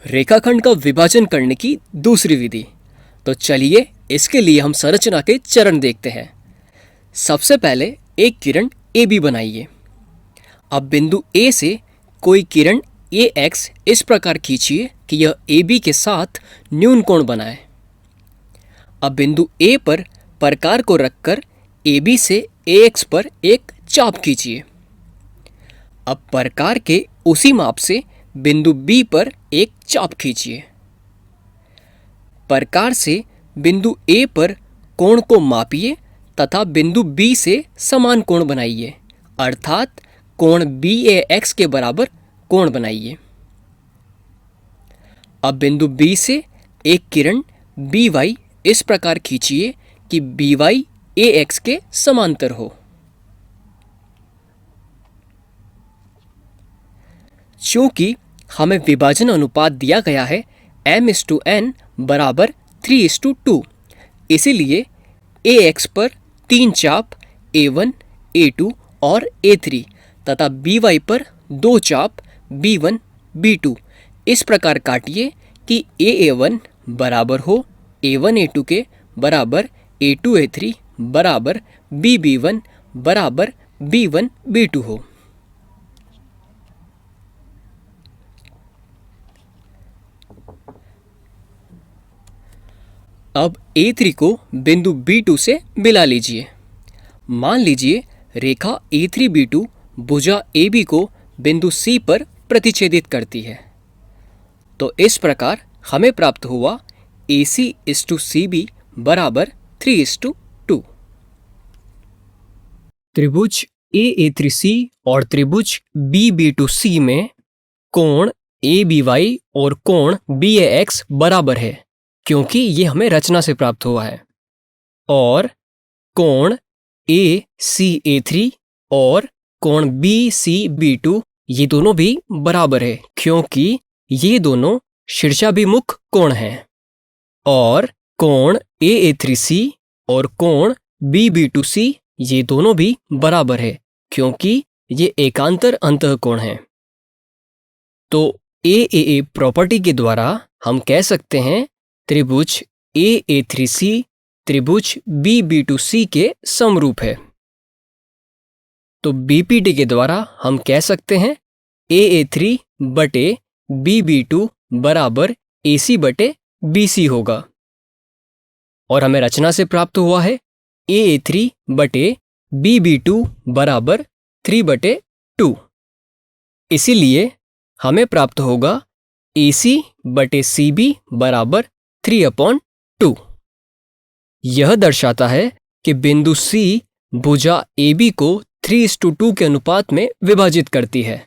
रेखाखंड का विभाजन करने की दूसरी विधि। तो चलिए इसके लिए हम संरचना के चरण देखते हैं। सबसे पहले एक किरण ए बी बनाइए। अब बिंदु ए से कोई किरण ए एक्स इस प्रकार खींचिए कि यह ए बी के साथ न्यून कोण बनाए। अब बिंदु ए पर प्रकार को रखकर ए बी से ए एक्स पर एक चाप खींचिए। अब प्रकार के उसी माप से बिंदु बी पर एक चाप खींचिए। प्रकार से बिंदु ए पर कोण को मापिए तथा बिंदु बी से समान कोण बनाइए, अर्थात कोण बी ए एक्स के बराबर कोण बनाइए। अब बिंदु बी से एक किरण बी वाई इस प्रकार खींचिए कि बी वाई ए एक्स के समांतर हो। चूंकि हमें विभाजन अनुपात दिया गया है m/n बराबर 3:2, इसीलिए ए एक्स पर 3 चाप A1, A2 और A3 तथा बी वाई पर 2 चाप B1, B2 इस प्रकार काटिए कि AA1 बराबर हो A1, A2 के बराबर A2, A3 बराबर BB1 बराबर B1, B2 हो। अब A3 को बिंदु B2 से मिला लीजिए। मान लीजिए रेखा A3B2 भुजा AB को बिंदु C पर प्रतिच्छेदित करती है। तो इस प्रकार हमें प्राप्त हुआ AC/CB बराबर 3:2। त्रिभुज AA3C और त्रिभुज BB2C में कोण ABY और कोण BAX बराबर है, क्योंकि ये हमें रचना से प्राप्त हुआ है। और कोण AC/A3 और कोण BC/B2 ये दोनों भी बराबर है, क्योंकि ये दोनों शीर्षाभिमुख कोण हैं। और कोण AA3C और कोण BB2C ये दोनों भी बराबर है, क्योंकि ये एकांतर अंतःकोण हैं। तो AAA प्रॉपर्टी के द्वारा हम कह सकते हैं त्रिभुज AA3C त्रिभुज BB2C के समरूप है। तो BPT के द्वारा हम कह सकते हैं AA3 बटे BB2 बराबर AC बटे BC होगा। और हमें रचना से प्राप्त हुआ है AA3 बटे BB2 बराबर 3/2। इसीलिए हमें प्राप्त होगा AC बटे CB बराबर 3/2। यह दर्शाता है कि बिंदु C भुजा AB को 3:2 के अनुपात में विभाजित करती है।